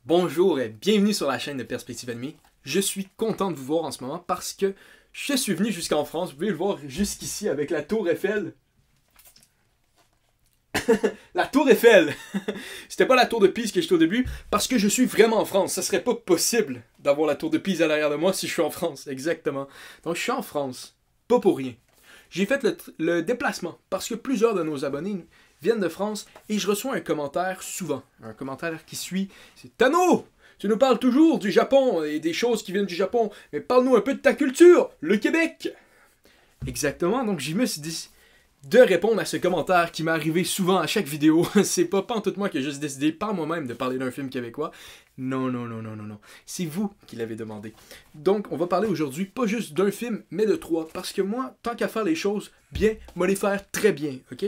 Bonjour et bienvenue sur la chaîne de Perspective Ennemie. Je suis content de vous voir en ce moment parce que je suis venu jusqu'en France. Vous pouvez le voir jusqu'ici avec la Tour Eiffel. La Tour Eiffel! C'était pas la Tour de Pise que j'étais au début parce que je suis vraiment en France. Ça serait pas possible d'avoir la Tour de Pise à l'arrière de moi si je suis en France. Exactement. Donc je suis en France. Pas pour rien. J'ai fait le déplacement parce que plusieurs de nos abonnés viennent de France et je reçois un commentaire souvent. Un commentaire qui suit, c'est Tano! Tu nous parles toujours du Japon et des choses qui viennent du Japon, mais parle-nous un peu de ta culture, le Québec! Exactement, donc je me suis dit de répondre à ce commentaire qui m'est arrivé souvent à chaque vidéo. C'est pas pantoute moi qui ai juste décidé par moi-même de parler d'un film québécois. Non. C'est vous qui l'avez demandé. Donc, on va parler aujourd'hui pas juste d'un film, mais de trois. Parce que moi, tant qu'à faire les choses bien, moi les faire très bien, ok?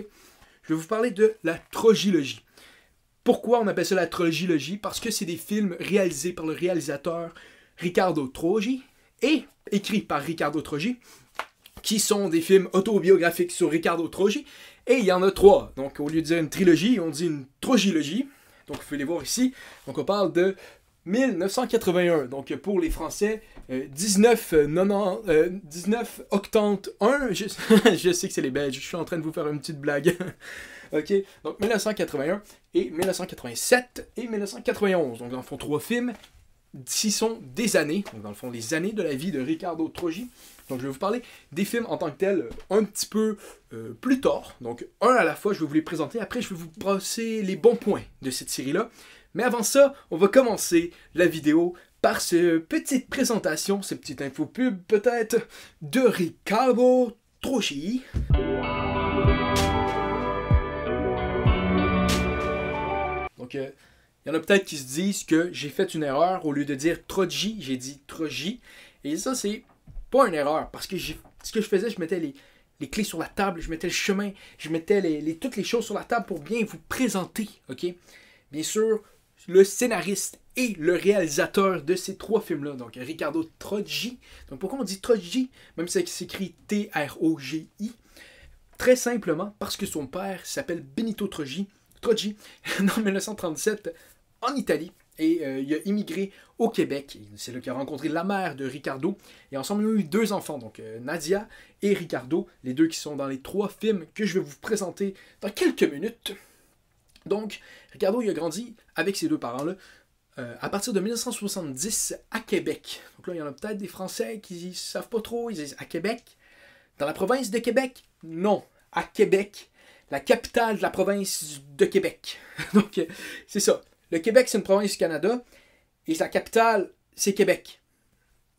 Je vais vous parler de la trogylogie. Pourquoi on appelle ça la trogylogie? Parce que c'est des films réalisés par le réalisateur Riccardo Trogi et écrits par Riccardo Trogi, qui sont des films autobiographiques sur Riccardo Trogi. Et il y en a trois. Donc, au lieu de dire une trilogie, on dit une trogylogie. Donc, vous pouvez les voir ici. Donc, on parle de 1981. Donc, pour les Français, 1981. Je sais que c'est les Belges. Je suis en train de vous faire une petite blague. OK? Donc, 1981 et 1987 et 1991. Donc, dans le fond, trois films qui sont des années. Donc, dans le fond, les années de la vie de Riccardo Trogi. Donc, je vais vous parler des films en tant que tels un petit peu plus tard. Donc, un à la fois, je vais vous les présenter. Après, je vais vous passer les bons points de cette série-là. Mais avant ça, on va commencer la vidéo par cette petite présentation, cette petite info pub peut-être, de Riccardo Trogi. Donc, il y en a peut-être qui se disent que j'ai fait une erreur. Au lieu de dire Trogi, j'ai dit Trogi. Et ça, c'est pas une erreur, parce que ce que je faisais, je mettais les clés sur la table, je mettais le chemin, je mettais toutes les choses sur la table pour bien vous présenter, ok? Bien sûr, le scénariste et le réalisateur de ces trois films-là, donc Riccardo Trogi. Donc pourquoi on dit Trogi, même si ça s'écrit T-R-O-G-I? Très simplement parce que son père s'appelle Benito Trogi, en 1937 en Italie. Et il a immigré au Québec. C'est là qu'il a rencontré la mère de Riccardo. Et ensemble, ils ont eu deux enfants, donc Nadia et Riccardo, les deux qui sont dans les trois films que je vais vous présenter dans quelques minutes. Donc, Riccardo, il a grandi avec ses deux parents-là à partir de 1970 à Québec. Donc là, il y en a peut-être des Français qui ne savent pas trop, ils disent à Québec. Dans la province de Québec? Non, à Québec, la capitale de la province de Québec. Donc, c'est ça. Le Québec, c'est une province du Canada, et sa capitale, c'est Québec.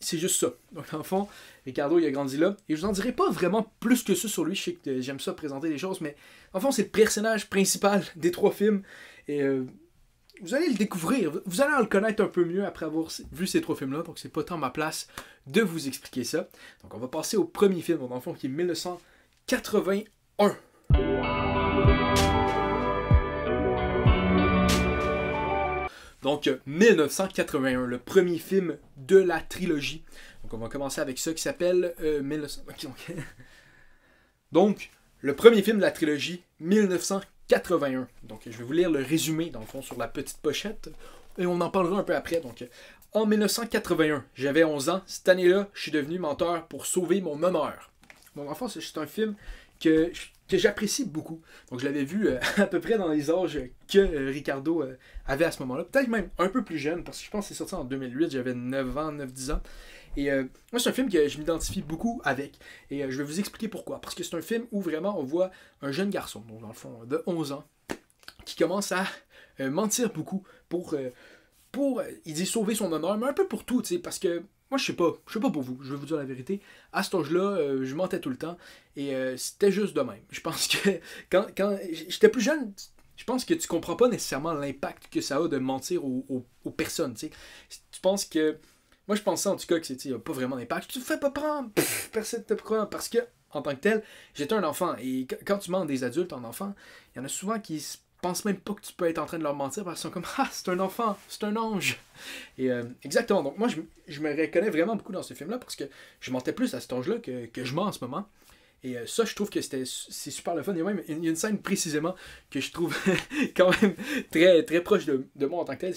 C'est juste ça. Donc, en fond, Riccardo, il a grandi là. Et je vous en dirai pas vraiment plus que ça sur lui. Je sais que j'aime ça présenter des choses, mais en fond, c'est le personnage principal des trois films. Et vous allez le découvrir. Vous allez en le connaître un peu mieux après avoir vu ces trois films-là. Donc, c'est pas tant ma place de vous expliquer ça. Donc, on va passer au premier film, dans le fond, qui est 1981. Donc, 1981, le premier film de la trilogie. Donc, on va commencer avec ça qui s'appelle 1900... Donc, le premier film de la trilogie, 1981. Donc, je vais vous lire le résumé, dans le fond, sur la petite pochette. Et on en parlera un peu après. Donc, en 1981, j'avais 11 ans. Cette année-là, je suis devenu menteur pour sauver mon honneur. Donc, en fait, c'est un film que j'apprécie beaucoup. Donc, je l'avais vu à peu près dans les âges que Riccardo avait à ce moment-là. Peut-être même un peu plus jeune, parce que je pense que c'est sorti en 2008. J'avais 9 ans, 9-10 ans. Et moi, c'est un film que je m'identifie beaucoup avec. Et je vais vous expliquer pourquoi. Parce que c'est un film où vraiment on voit un jeune garçon, donc dans le fond de 11 ans, qui commence à mentir beaucoup pour il dit sauver son honneur, mais un peu pour tout, tu sais, parce que moi, je sais pas pour vous, je vais vous dire la vérité. À cet âge-là, je mentais tout le temps, et c'était juste de même. Je pense que quand j'étais plus jeune, je pense que tu comprends pas nécessairement l'impact que ça a de mentir aux personnes, tu sais. Tu penses que... Moi, je pensais en tout cas que c'était pas vraiment d'impact. Tu te fais pas prendre, personne te prend, parce que, en tant que tel, j'étais un enfant, et quand tu mens des adultes en enfant, il y en a souvent qui pensent même pas que tu peux être en train de leur mentir parce qu'ils sont comme « Ah, c'est un enfant, c'est un ange! » Et exactement, donc moi je me reconnais vraiment beaucoup dans ce film-là parce que je mentais plus à cet âge-là que je mens en ce moment. Et ça, je trouve que c'est super le fun. Et même, il y a une scène précisément que je trouve quand même très, très proche de moi en tant que tel.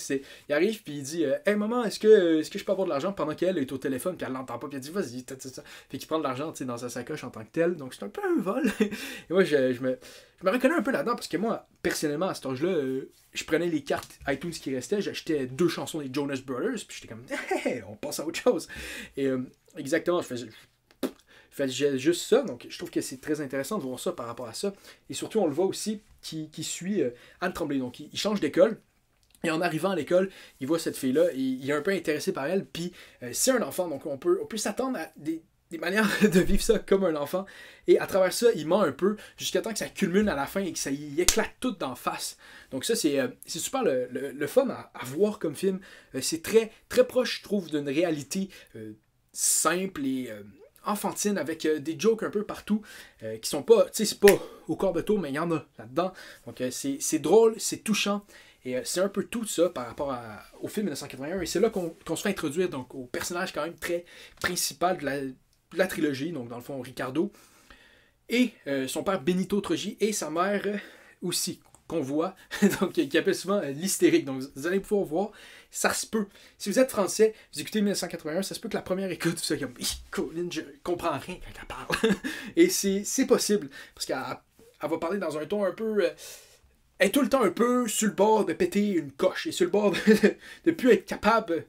Il arrive puis il dit Hey maman, est-ce que je peux avoir de l'argent pendant qu'elle est au téléphone puis elle l'entend pas. Puis elle dit Vas-y, fait qu'il prend de l'argent dans sa sacoche en tant que tel. Donc c'est un peu un vol. Et moi, je me reconnais un peu là-dedans parce que moi, personnellement, à cet âge-là, je prenais les cartes iTunes qui restaient, j'achetais 2 chansons des Jonas Brothers, puis j'étais comme Hey, on passe à autre chose. Et exactement, je faisais juste ça, donc je trouve que c'est très intéressant de voir ça par rapport à ça. Et surtout, on le voit aussi qui suit Anne Tremblay. Donc, il change d'école. Et en arrivant à l'école, il voit cette fille-là, et il est un peu intéressé par elle. Puis, c'est un enfant, donc on peut s'attendre à des manières de vivre ça comme un enfant. Et à travers ça, il ment un peu jusqu'à temps que ça culmine à la fin et que ça y éclate tout d'en face. Donc ça, c'est super le fun à voir comme film. C'est très, très proche, je trouve, d'une réalité simple et enfantine avec des jokes un peu partout qui sont pas, tu sais, c'est pas au corps de tour, mais il y en a là-dedans. Donc c'est drôle, c'est touchant. Et c'est un peu tout ça par rapport au film 1981. Et c'est là qu'on se fait introduire donc, au personnage quand même très principal de la trilogie. Donc dans le fond, Ricardo. Et son père Benito Troggi et sa mère aussi, qu'on voit, donc qui appelle souvent l'hystérique. Donc vous allez pouvoir voir, ça se peut. Si vous êtes français, vous écoutez 1981, ça se peut que la première écoute, vous êtes comme Colin, je comprends rien quand elle parle. Et c'est possible, parce qu'elle va parler dans un ton un peu. Elle est tout le temps un peu sur le bord de péter une coche et sur le bord de plus être capable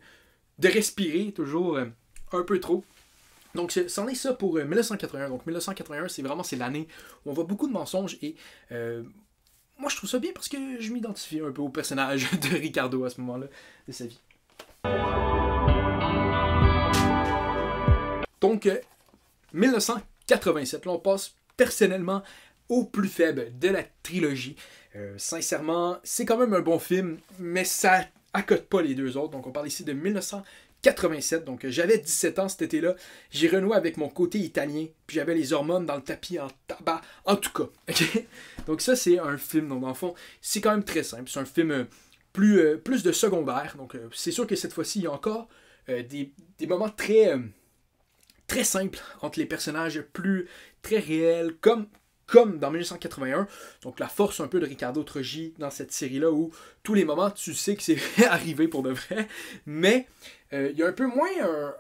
de respirer, toujours un peu trop. Donc, c'en est ça pour 1981. Donc, 1981, c'est l'année où on voit beaucoup de mensonges et moi, je trouve ça bien parce que je m'identifie un peu au personnage de Ricardo à ce moment-là de sa vie. Donc, 1987, là, on passe personnellement au plus faible de la trilogie. Sincèrement, c'est quand même un bon film, mais ça accote pas les deux autres. Donc, on parle ici de 1987. Donc, j'avais 17 ans cet été-là. J'ai renoué avec mon côté italien. Puis, j'avais les hormones dans le tapis en tabac. En tout cas. Okay? Donc, ça, c'est un film. Donc, dans le fond, c'est quand même très simple. C'est un film plus de secondaire. Donc, c'est sûr que cette fois-ci, il y a encore des moments très, très simples entre les personnages, très réels, comme dans 1981, donc la force un peu de Ricardo Troggi dans cette série-là où tous les moments tu sais que c'est arrivé pour de vrai, mais il y a un peu moins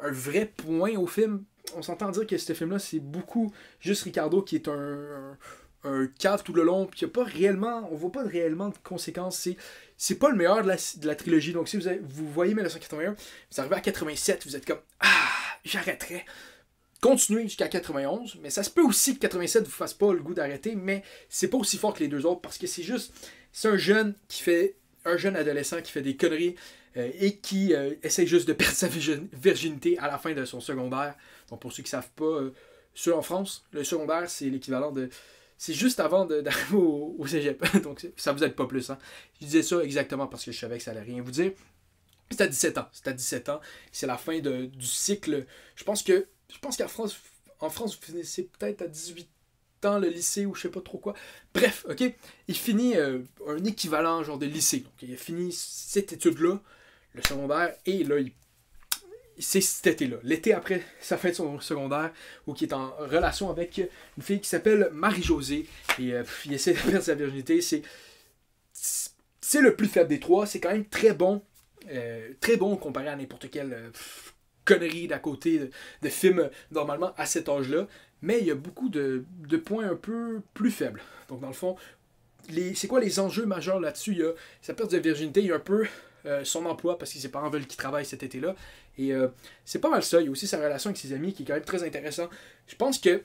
un vrai point au film. On s'entend dire que ce film-là, c'est beaucoup juste Ricardo qui est un cave tout le long, puis on voit pas réellement de conséquences. C'est pas le meilleur de la trilogie. Donc si vous voyez 1981, vous arrivez à 87, vous êtes comme j'arrêterai. Continuez jusqu'à 91, mais ça se peut aussi que 87 vous fasse pas le goût d'arrêter, mais c'est pas aussi fort que les deux autres parce que c'est un jeune adolescent qui fait des conneries et qui essaie juste de perdre sa virginité à la fin de son secondaire. Donc pour ceux qui savent pas, ceux en France, le secondaire c'est l'équivalent de, c'est juste avant d'arriver au cégep, donc ça vous aide pas plus. Hein. Je disais ça exactement parce que je savais que ça allait rien vous dire. C'est à 17 ans, c'est la fin du cycle. Je pense qu'en France, vous finissez peut-être à 18 ans le lycée ou je sais pas trop quoi. Bref, ok, il finit un équivalent genre de lycée. Donc il a fini cette étude-là, le secondaire, et là, c'est cet été-là, l'été après sa fin de son secondaire, où il est en relation avec une fille qui s'appelle Marie-Josée, et il essaie de perdre sa virginité. C'est le plus faible des trois, c'est quand même très bon comparé à n'importe quelle connerie d'à côté de films normalement à cet âge-là, mais il y a beaucoup de points un peu plus faibles. Donc dans le fond, c'est quoi les enjeux majeurs là-dessus? Il y a sa perte de virginité, il y a un peu son emploi parce que ses parents veulent qu'il travaille cet été-là, et c'est pas mal ça. Il y a aussi sa relation avec ses amis qui est quand même très intéressant. Je pense que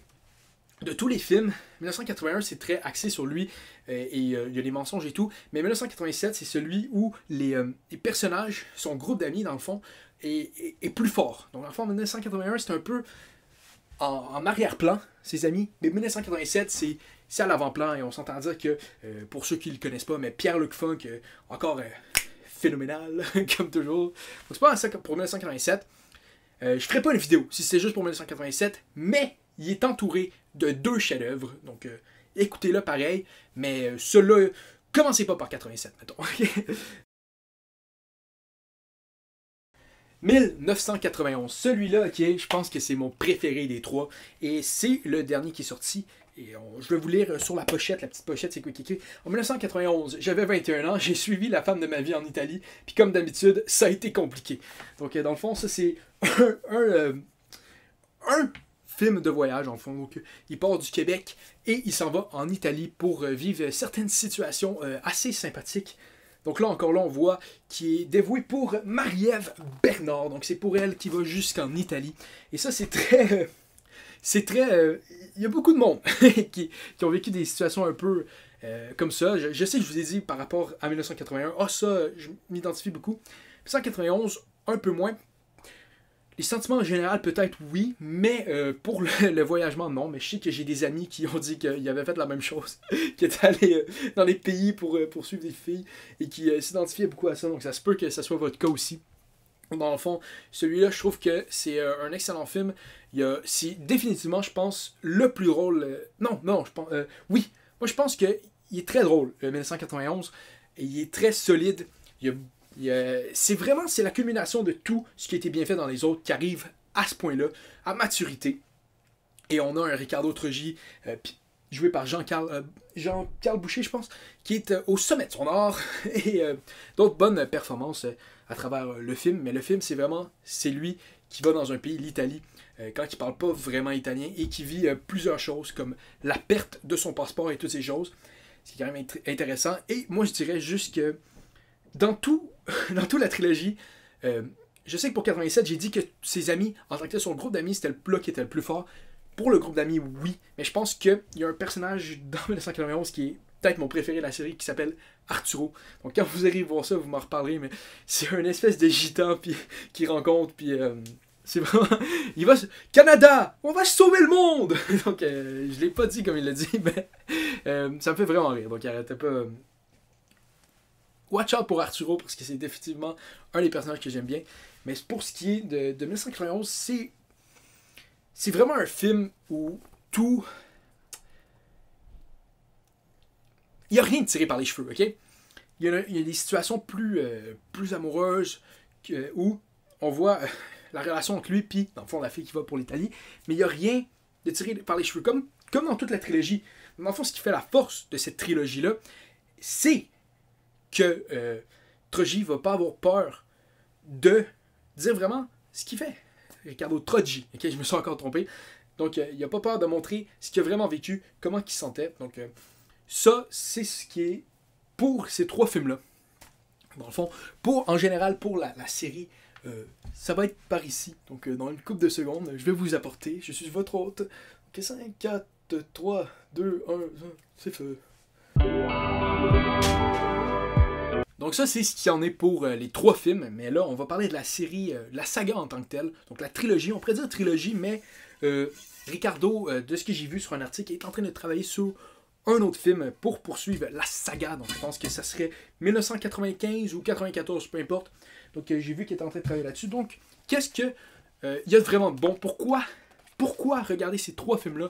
de tous les films, 1981 c'est très axé sur lui et il y a des mensonges et tout, mais 1987 c'est celui où les personnages, son groupe d'amis dans le fond, est plus fort. Donc dans le fond 1981 c'est un peu en arrière-plan, ses amis, mais 1987 c'est à l'avant-plan et on s'entend dire que, pour ceux qui le connaissent pas, mais Pierre-Luc Funk, encore phénoménal, comme toujours. Donc c'est pas ça pour 1987. Je ferai pas une vidéo si c'est juste pour 1987, mais il est entouré de 2 chefs-d'œuvre, donc écoutez-le pareil, mais ceux-là, commencez pas par 87, mettons. 1991. Celui-là, ok, je pense que c'est mon préféré des trois. Et c'est le dernier qui est sorti. Et je vais vous lire sur la pochette, la petite pochette, c'est quoi qui écrit. En 1991, j'avais 21 ans, j'ai suivi la femme de ma vie en Italie, puis comme d'habitude, ça a été compliqué. Donc dans le fond, ça c'est un film de voyage, en fond. Donc il part du Québec et il s'en va en Italie pour vivre certaines situations assez sympathiques. Donc là, encore là, on voit qu'il est dévoué pour Marie-Ève Bernard. Donc c'est pour elle qu'il va jusqu'en Italie. Et ça, c'est très... il y a beaucoup de monde qui ont vécu des situations un peu comme ça. Je sais que je vous ai dit par rapport à 1981, ça, je m'identifie beaucoup. 1991, un peu moins. Les sentiments en général, peut-être oui, mais pour le voyagement, non. Mais je sais que j'ai des amis qui ont dit qu'ils avaient fait la même chose, qui étaient allés dans les pays pour suivre des filles et qui s'identifiaient beaucoup à ça. Donc ça se peut que ça soit votre cas aussi. Dans le fond, celui-là, je trouve que c'est un excellent film. C'est définitivement, je pense, le plus drôle. Non, je pense. Oui, moi je pense qu'il est très drôle, 1991. Et il est très solide. C'est la culmination de tout ce qui a été bien fait dans les autres qui arrive à ce point-là, à maturité. Et on a un Ricardo Troggi, joué par Jean-Carl Boucher, je pense, qui est au sommet de son art. Et d'autres bonnes performances à travers le film. Mais le film, c'est lui qui va dans un pays, l'Italie, quand il parle pas vraiment italien et qui vit plusieurs choses comme la perte de son passeport et toutes ces choses. C'est quand même intéressant. Et moi, je dirais juste que dans toute la trilogie, je sais que pour 87, j'ai dit que ses amis, en tant que tel, son groupe d'amis, c'était le plat qui était le plus fort. Pour le groupe d'amis, oui. Mais je pense qu'il y a un personnage dans 1991 qui est peut-être mon préféré de la série, qui s'appelle Arturo. Donc quand vous allez voir ça, vous m'en reparlerez, mais c'est une espèce de gitan qui rencontre, puis c'est vraiment... Il va... Canada! On va sauver le monde! Donc je l'ai pas dit comme il l'a dit, mais ça me fait vraiment rire. Donc arrêtez pas... Watch out pour Arturo, parce que c'est définitivement un des personnages que j'aime bien. Mais pour ce qui est de 1991, c'est vraiment un film où tout... Il n'y a rien de tiré par les cheveux, ok? Il y a des situations plus amoureuses où on voit la relation entre lui et, dans le fond, la fille qui va pour l'Italie. Mais il n'y a rien de tiré par les cheveux, comme dans toute la trilogie. Dans le fond, ce qui fait la force de cette trilogie-là, c'est que Troggi va pas avoir peur de dire vraiment ce qu'il fait. Ricardo Troggi, ok? Je me suis encore trompé. Donc, il n'a pas peur de montrer ce qu'il a vraiment vécu, comment il se sentait. Donc, ça, c'est ce qui est pour ces trois films-là. Dans le fond, en général, pour la série, ça va être par ici. Donc, dans une couple de secondes, je vais vous apporter. Je suis votre hôte. Ok, 5, 4, 3, 2, 1, c'est feu. Donc ça, c'est ce qu'il y en est pour les trois films. Mais là, on va parler de la série, la saga en tant que telle. Donc la trilogie, on pourrait dire trilogie, mais Ricardo, de ce que j'ai vu sur un article, est en train de travailler sur un autre film pour poursuivre la saga. Donc je pense que ça serait 1995 ou 94, peu importe. Donc j'ai vu qu'il est en train de travailler là-dessus. Donc qu'est-ce que il y a de vraiment de bon? Pourquoi regarder ces trois films-là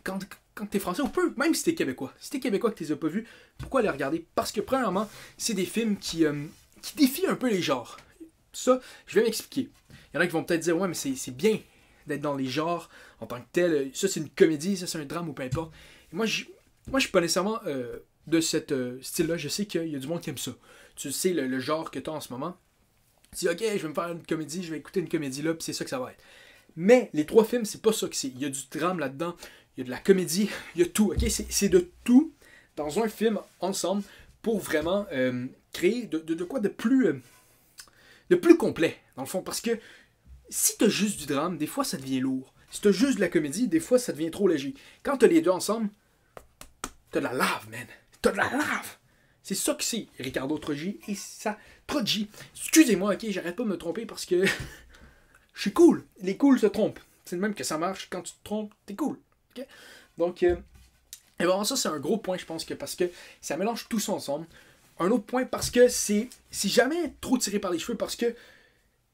quand t'es français, ou peu, même si t'es québécois. Si t'es québécois que tu les as pas vus, pourquoi les regarder? Parce que premièrement, c'est des films qui défient un peu les genres. Ça, je vais m'expliquer. Il y en a qui vont peut-être dire, ouais, mais c'est bien d'être dans les genres en tant que tel. Ça, c'est une comédie, ça, c'est un drame ou peu importe. Et moi, je suis pas nécessairement de cette style-là. Je sais qu'il y a du monde qui aime ça. Tu sais le genre que tu as en ce moment. Tu dis, ok, je vais me faire une comédie, je vais écouter une comédie là, puis c'est ça que ça va être. Mais les trois films, c'est pas ça que c'est. Il y a du drame là-dedans, il y a de la comédie, il y a tout. Ok, c'est de tout dans un film ensemble pour vraiment créer de quoi de plus complet, dans le fond. Parce que si t'as juste du drame, des fois ça devient lourd. Si t'as juste de la comédie, des fois ça devient trop léger. Quand t'as les deux ensemble, t'as de la lave, man. T'as de la lave. C'est ça que c'est, Ricardo Troggi et ça. Troggi. Excusez-moi, ok, j'arrête pas de me tromper parce que je suis cool. Les cools se trompent. C'est le même que ça marche. Quand tu te trompes, t'es cool. Okay? Donc, et vraiment, ça, c'est un gros point, je pense, parce que ça mélange tout ça ensemble. Un autre point, parce que c'est jamais trop tiré par les cheveux, parce que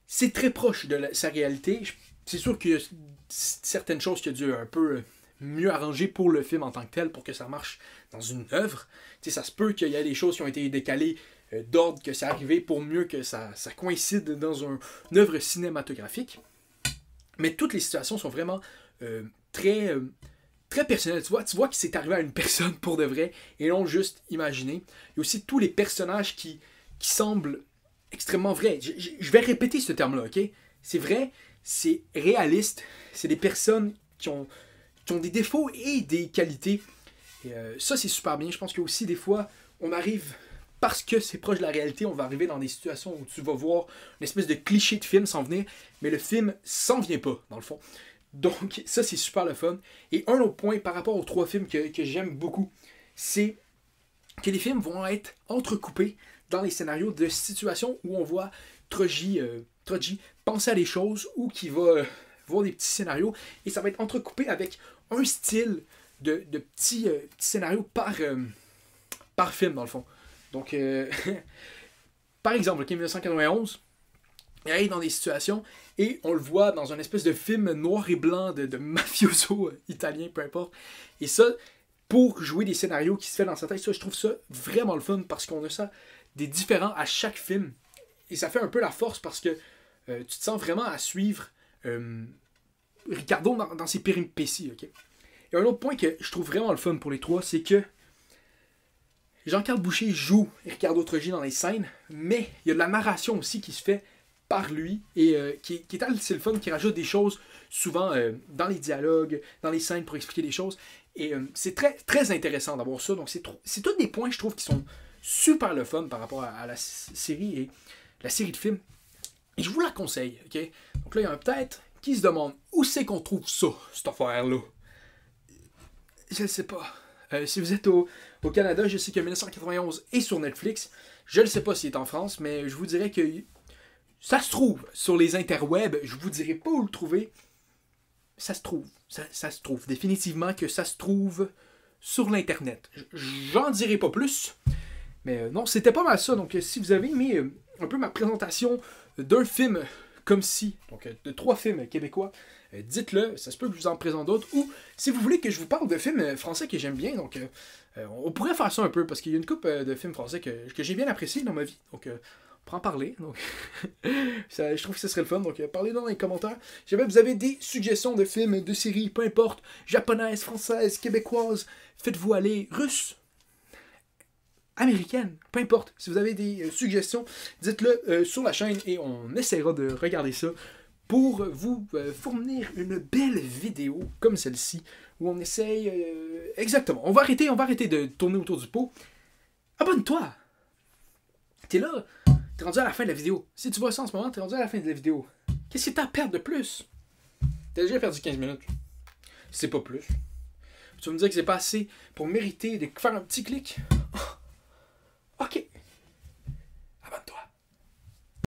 c'est très proche de sa réalité. C'est sûr qu'il y a certaines choses qui ont dû un peu mieux arranger pour le film en tant que tel, pour que ça marche dans une œuvre. Tu sais, ça se peut qu'il y ait des choses qui ont été décalées d'ordre que c'est arrivé pour mieux que ça coïncide dans une œuvre cinématographique. Mais toutes les situations sont vraiment très, très personnelles. Tu vois que c'est arrivé à une personne pour de vrai et non juste imaginé. Il y a aussi tous les personnages qui semblent extrêmement vrais. Je vais répéter ce terme-là, ok? C'est vrai, c'est réaliste, c'est des personnes qui ont des défauts et des qualités. Et ça, c'est super bien. Je pense que aussi, des fois, on arrive, parce que c'est proche de la réalité, on va arriver dans des situations où tu vas voir une espèce de cliché de film s'en venir, mais le film s'en vient pas, dans le fond. Donc, ça, c'est super le fun. Et un autre point par rapport aux 3 films que j'aime beaucoup, c'est que les films vont être entrecoupés dans les scénarios de situations où on voit Troji penser à des choses ou qui va voir des petits scénarios et ça va être entrecoupé avec un style de petits scénarios par film dans le fond. Donc, par exemple, le 1991, il arrive dans des situations et on le voit dans un espèce de film noir et blanc de mafioso italien, peu importe. Et ça, pour jouer des scénarios qui se fait dans sa tête, ça, je trouve ça vraiment le fun parce qu'on a ça des différents à chaque film. Et ça fait un peu la force parce que tu te sens vraiment à suivre Ricardo dans ses péripéties. Okay? Et un autre point que je trouve vraiment le fun pour les 3, c'est que Jean-Carl Boucher joue Ricardo Trogi dans les scènes, mais il y a de la narration aussi qui se fait par lui et qui est assez le fun, qui rajoute des choses souvent dans les dialogues, dans les scènes pour expliquer des choses. Et c'est très, très intéressant d'avoir ça. Donc c'est tous des points, je trouve, qui sont super le fun par rapport à la série et la série de films. Et je vous la conseille, ok? Donc là, il y en a peut-être qui se demandent où c'est qu'on trouve ça, cette affaire-là. Je ne sais pas. Si vous êtes au Canada, je sais que 1991 est sur Netflix. Je ne sais pas s'il est en France, mais je vous dirais que ça se trouve sur les interwebs. Je vous dirai pas où le trouver. Ça se trouve. Ça se trouve. Définitivement que ça se trouve sur l'Internet. J'en dirai pas plus. Mais non, c'était pas mal ça. Donc, si vous avez aimé un peu ma présentation d'un film comme ci, donc de 3 films québécois, dites-le, ça se peut que je vous en présente d'autres. Ou si vous voulez que je vous parle de films français que j'aime bien, donc on pourrait faire ça un peu, parce qu'il y a une couple de films français que j'ai bien apprécié dans ma vie. Donc, on pourra en parler. Donc, je trouve que ce serait le fun. Donc, parlez-nous dans les commentaires. Si jamais vous avez des suggestions de films, de séries, peu importe, japonaises, françaises, québécoises, faites-vous aller, russes, américaine, peu importe. Si vous avez des suggestions, dites-le sur la chaîne et on essaiera de regarder ça pour vous fournir une belle vidéo comme celle-ci où on essaye... exactement. On va arrêter de tourner autour du pot. Abonne-toi! T'es là, t'es rendu à la fin de la vidéo. Si tu vois ça en ce moment, t'es rendu à la fin de la vidéo. Qu'est-ce que t'as à perdre de plus? T'as déjà perdu 15 minutes. C'est pas plus. Tu vas me dire que c'est pas assez pour mériter de faire un petit clic? Ok.